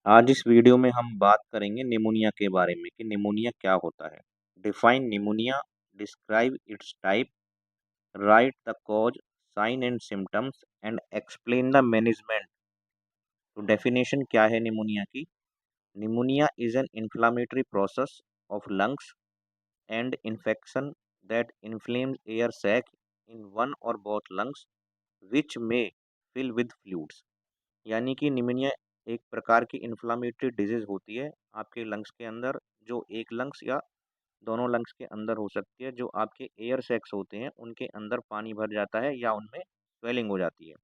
आज इस वीडियो में हम बात करेंगे निमोनिया के बारे में कि निमोनिया क्या होता है। Define pneumonia, describe its type, write the cause, sign and symptoms and explain the management. तो डेफिनेशन क्या है निमोनिया की? Pneumonia is an inflammatory process of lungs and infection that inflames air sac in one और both lungs which में fill with fluids. यानी कि pneumonia एक प्रकार की इन्फ्लामेटरी डिजीज होती है आपके लंग्स के अंदर, जो एक लंग्स या दोनों लंग्स के अंदर हो सकती है। जो आपके एयर सैक्स होते हैं उनके अंदर पानी भर जाता है या उनमें स्वेलिंग हो जाती है।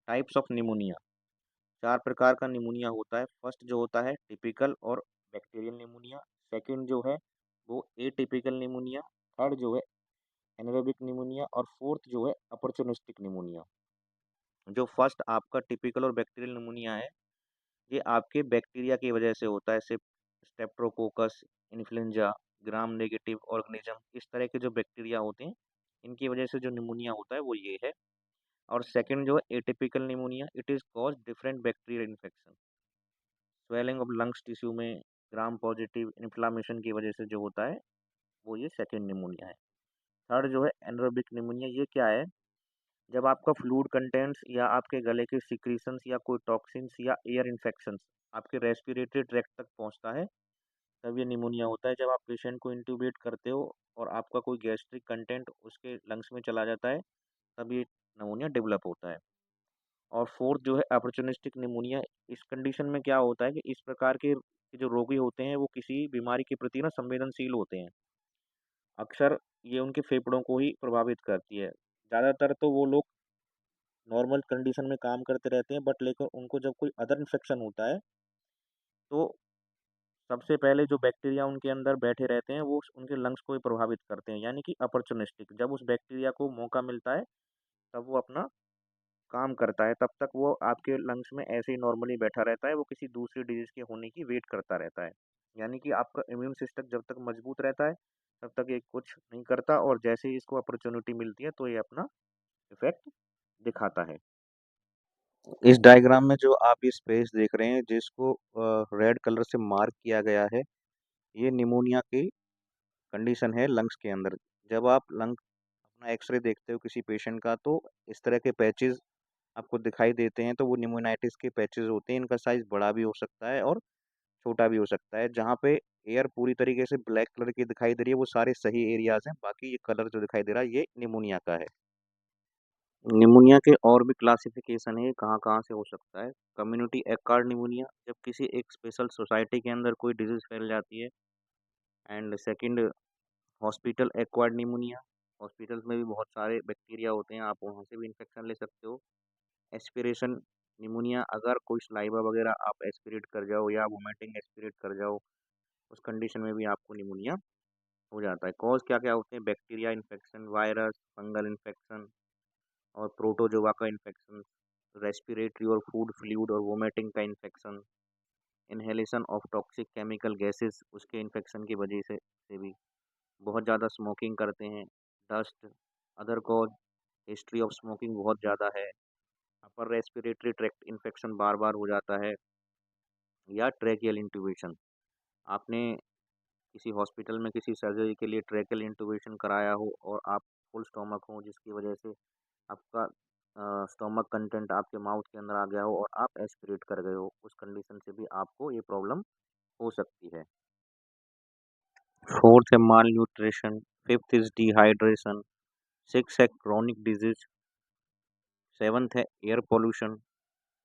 टाइप्स ऑफ निमोनिया, चार प्रकार का निमोनिया होता है। फर्स्ट जो होता है टिपिकल और बैक्टीरियल निमोनिया। सेकंड जो है वो एटिपिकल निमोनिया। थर्ड जो है एनारोबिक निमोनिया। और फोर्थ जो है अपॉर्चुनिस्टिक निमोनिया। जो फर्स्ट आपका टिपिकल और बैक्टीरियल निमोनिया है, ये आपके बैक्टीरिया की वजह से होता है। Streptococcus, influenza, gram negative organism, इस तरह के जो बैक्टीरिया होते हैं इनकी वजह से जो निमोनिया होता है वो ये है। और सेकंड जो है atypical pneumonia, it is cause different bacterial infection, swelling of lungs tissue में, ग्राम पॉजिटिव इन्फ्लामेशन की वजह से जो होता है वो ये सेकंड निमोनिया है। थर्ड जो है एनरोबिक निमोनिया, ये क्या है? जब आपका फ्लूइड कंटेंट्स या आपके गले के सिक्रीशंस या कोई टॉक्सिन्स या एयर इन्फेक्शंस आपके रेस्पिरेटरी ट्रैक्ट तक पहुंचता है, तब ये निमोनिया होता है। जब आप पेशेंट को इंट्यूबेट करते हो और आपका कोई गैस्ट्रिक कंटेंट उसके लंग्स में चला जाता है, तब ये निमोनिया डेवलप होता है। और फोर्थ जो है अपॉर्चुनिस्टिक निमोनिया। इस कंडीशन में क्या होता है कि इस प्रकार के जो रोगी होते हैं वो किसी बीमारी के प्रति ना संवेदनशील होते हैं। अक्सर ये उनके फेफड़ों को ही प्रभावित करती है। ज़्यादातर तो वो लोग नॉर्मल कंडीशन में काम करते रहते हैं, बट लेकिन उनको जब कोई अदर इन्फेक्शन होता है तो सबसे पहले जो बैक्टीरिया उनके अंदर बैठे रहते हैं वो उनके लंग्स को ही प्रभावित करते हैं, यानी कि अपॉर्चुनिस्टिक। जब उस बैक्टीरिया को मौका मिलता है तब वो अपना काम करता है, तब तक वो आपके लंग्स में ऐसे ही नॉर्मली बैठा रहता है। वो किसी दूसरी डिजीज के होने की वेट करता रहता है। यानी कि आपका इम्यून सिस्टम जब तक मजबूत रहता है तब तक ये कुछ नहीं करता, और जैसे ही इसको अपॉर्चुनिटी मिलती है तो ये अपना इफेक्ट दिखाता है। इस डायग्राम में जो आप ये स्पेस देख रहे हैं जिसको रेड कलर से मार्क किया गया है, ये निमोनिया की कंडीशन है लंग्स के अंदर। जब आप लंग अपना एक्सरे देखते हो किसी पेशेंट का, तो इस तरह के पैचेस आपको दिखाई देते हैं, तो वो निमोनाइटिस के पैचेस होते हैं। इनका साइज बड़ा भी हो सकता है और छोटा भी हो सकता है। जहाँ पे एयर पूरी तरीके से ब्लैक कलर की दिखाई दे रही है वो सारे सही एरियाज हैं, बाकी ये कलर जो दिखाई दे रहा है ये निमोनिया का है। निमोनिया के और भी क्लासिफिकेशन है, कहाँ कहाँ से हो सकता है। कम्युनिटी एक्वायर्ड निमोनिया, जब किसी एक स्पेशल सोसाइटी के अंदर कोई डिजीज फैल जाती है। And second hospital acquired pneumonia, hospitals में भी बहुत सारे बैक्टीरिया होते हैं, आप वहाँ से भी इन्फेक्शन ले सकते हो। एस्पिरेशन निमोनिया, अगर कोई सलाइवा वगैरह आप एस्पिरेट कर जाओ या वोमिटिंग एस्पिरेट कर जाओ, उस कंडीशन में भी आपको निमोनिया हो जाता है। कॉज क्या क्या होते हैं? Bacteria infection, virus, fungal infection और प्रोटोजोआ का इन्फेक्शन, रेस्पिरेटरी और फूड फ्लूइड और वोमिटिंग का infection, inhalation of toxic chemical gases उसके इन्फेक्शन की वजह से भी, बहुत ज़्यादा स्मोकिंग करते हैं, dust, other cause, history of smoking बहुत ज़्यादा है, अपर रेस्पिरेटरी ट्रैक्ट इन्फेक्शन बार बार हो जाता है, या ट्रैकियल इंट्यूबेशन। आपने किसी हॉस्पिटल में किसी सर्जरी के लिए ट्रैकियल इंट्यूबेशन कराया हो और आप फुल स्टोमक हो, जिसकी वजह से आपका स्टोमक कंटेंट आपके माउथ के अंदर आ गया हो और आप एस्पिरेट कर गए हो, उस कंडीशन से भी आपको ये प्रॉब्लम हो सकती है। फोर्थ है malnutrition, fifth is dehydration, six है क्रोनिक डिजीज, सेवन्थ है एयर पोल्यूशन,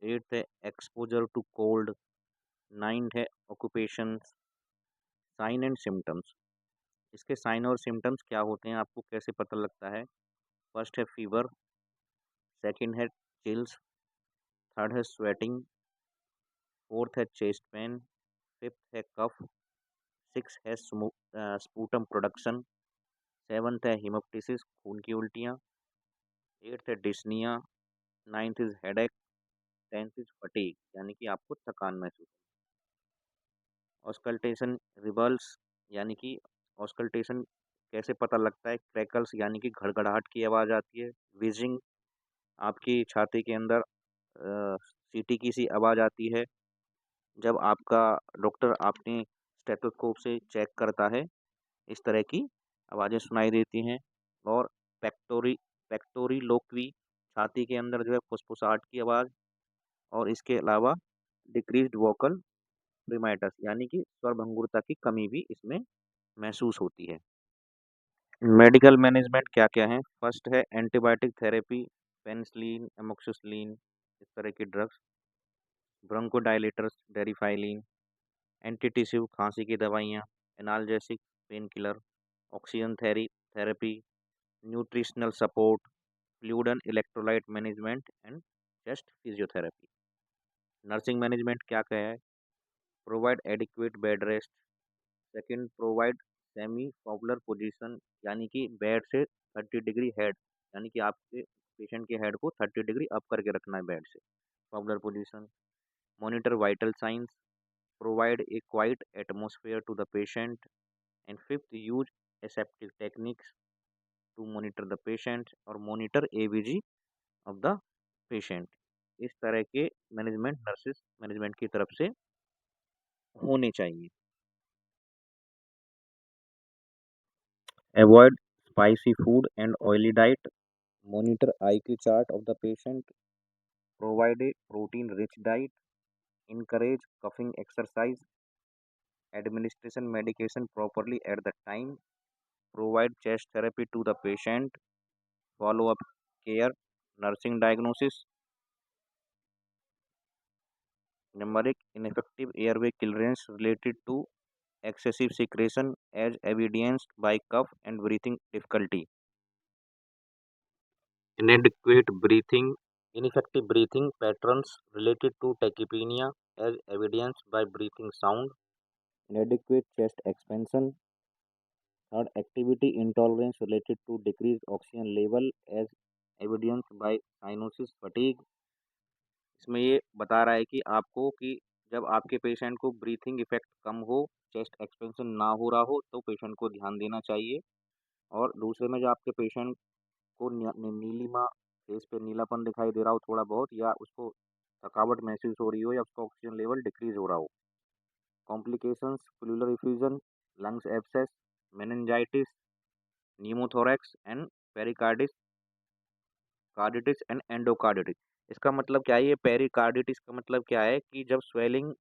एट्थ है एक्सपोजर टू कोल्ड, नाइन्थ है ऑक्यूपेशन। साइन एंड सिम्टम्स, इसके साइन और सिम्टम्स क्या होते हैं, आपको कैसे पता लगता है? फर्स्ट है फीवर, सेकंड है चिल्स, थर्ड है स्वेटिंग, फोर्थ है चेस्ट पेन, फिफ्थ है कफ, सिक्स है स्पूटम प्रोडक्शन, सेवन्थ है हिमोप्टिसिस खून की उल्टियाँ, एट्थ है dyspnoea, ninth is headache, tenth is fatigue यानी कि आपको थकान महसूस। ऑस्कल्टेशन रिबल्स, यानी कि ऑस्कल्टेशन कैसे पता लगता है? क्रैकल्स यानी कि घड़घड़ाहट की आवाज़ आती है, विजिंग, आपकी छाती के अंदर सीटी की सी आवाज़ आती है, जब आपका डॉक्टर आपने स्टेथोस्कोप से चेक करता है, इस तरह की आवाज़ें सुनाई देती हैं। और पेक्टोरी पेक्टोरिलोक्वी, छाती के अंदर जो है फुसफुसाहट की आवाज़। और इसके अलावा डिक्रीज्ड वोकल प्रीमाइटस, यानी कि स्वर भंगुरता की कमी भी इसमें महसूस होती है। मेडिकल मैनेजमेंट क्या-क्या है? फर्स्ट है एंटीबायोटिक थेरेपी, पेनिसिलिन, एमोक्सिसिलिन, इस तरह की ड्रग्स, ब्रोंकोडायलेटर्स, डेरिफाइलिन, एंटीटिसिव खांसी की दवाइयाँ, analgesic, pain killer, oxygen therapy, nutritional support, fluid and electrolyte management and chest physiotherapy. Nursing management क्या-क्या है? Provide adequate bed rest. Second, provide semi popular position, यानी कि बेड से 30 डिग्री हेड, यानी कि आपके पेशेंट के हेड को 30 डिग्री अप करके रखना है बेड से, popular position. Monitor vital signs, provide a quiet atmosphere to the patient. And fifth, use aseptic techniques to monitor the patient और monitor ABG of the patient. इस तरह के मैनेजमेंट नर्सिस मैनेजमेंट की तरफ से होने चाहिए। Avoid spicy food and oily diet, monitor IQ chart of the patient, provide a protein rich diet, encourage coughing exercise, administration medication properly at the time, provide chest therapy to the patient, follow up care, nursing diagnosis. Number 1, ineffective airway clearance related to excessive secretion as evidenced by cough and breathing difficulty. Inadequate breathing, ineffective breathing patterns related to tachypnea as evidenced by breathing sound. Inadequate chest expansion. Third, activity intolerance related to decreased oxygen level as evidenced by cyanosis fatigue. इसमें ये बता रहा है कि आपको कि जब आपके पेशेंट को ब्रीथिंग इफेक्ट कम हो, चेस्ट एक्सपेंशन ना हो रहा हो, तो पेशेंट को ध्यान देना चाहिए। और दूसरे में जो आपके पेशेंट को नीलिमा, फेस पे नीलापन दिखाई दे रहा हो थोड़ा बहुत, या उसको थकावट महसूस हो रही हो, या उसका ऑक्सीजन लेवल डिक्रीज हो रहा हो। Complications, pleural effusion, lungs abscess, meningitis, pneumothorax and pericarditis, carditis and endocarditis. इसका मतलब क्या है? ये पेरिकार्डिटिस का मतलब क्या है कि जब स्वेलिंग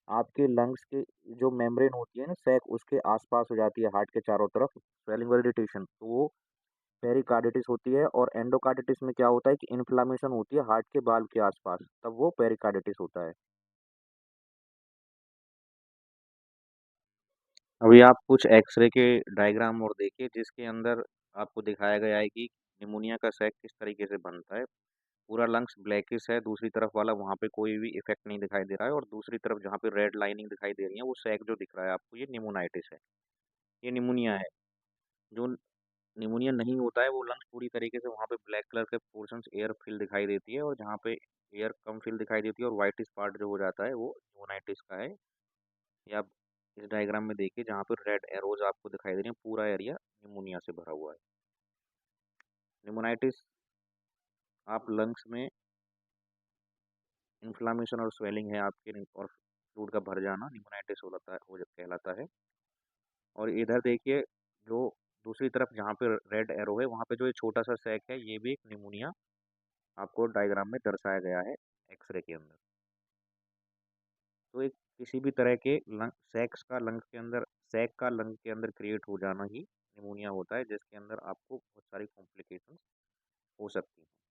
आपके लंग्स के जो मेम्ब्रेन होती है ना, सैक, उसके आसपास हो जाती है, हार्ट के चारों तरफ स्वेलिंग वाली इरिटेशन, तो वो पेरिकार्डिटिस होती है। और एंडोकार्डिटिस में क्या होता है कि इन्फ्लामेशन होती है हार्ट के बाल के आसपास, तब वो पेरिकार्डिटिस होता है। अभी आप कुछ एक्सरे के डायग्राम और देखिए, जिसके अंदर आपको दिखाया गया है कि निमोनिया का सैक किस तरीके से बनता है। पूरा लंग्स ब्लैकिश है, दूसरी तरफ वाला वहाँ पे कोई भी इफेक्ट नहीं दिखाई दे रहा है, और दूसरी तरफ जहाँ पे रेड लाइनिंग दिखाई दे रही है, वो सैक जो दिख रहा है आपको, ये निमोनाइटिस है, ये निमोनिया है। जो निमोनिया नहीं होता है, वो लंग्स पूरी तरीके से वहाँ पे ब्लैक कलर के पोर्शंस एयर फिल दिखाई देती है, और जहाँ पे एयर कम फिल दिखाई देती है और वाइटिश पार्ट जो हो जाता है, वो निमोनाइटिस का है। या आप इस डायग्राम में देखिए, जहाँ पर रेड एरोज आपको दिखाई दे रही है, पूरा एरिया निमोनिया से भरा हुआ है। निमोनाइटिस, आप लंग्स में इन्फ्लामेशन और स्वेलिंग है आपके, और फ्लूइड का भर जाना निमोनाइटिस हो कहलाता है। और इधर देखिए, जो दूसरी तरफ जहाँ पे रेड एरो है, वहाँ पे जो ये छोटा सा सैक है, ये भी एक निमोनिया आपको डायग्राम में दर्शाया गया है एक्सरे के अंदर। तो एक किसी भी तरह के लंग सैक्स का लंग के अंदर सैक का लंग के अंदर क्रिएट हो जाना ही निमोनिया होता है, जिसके अंदर आपको बहुत सारी कॉम्प्लिकेशंस हो सकती हैं।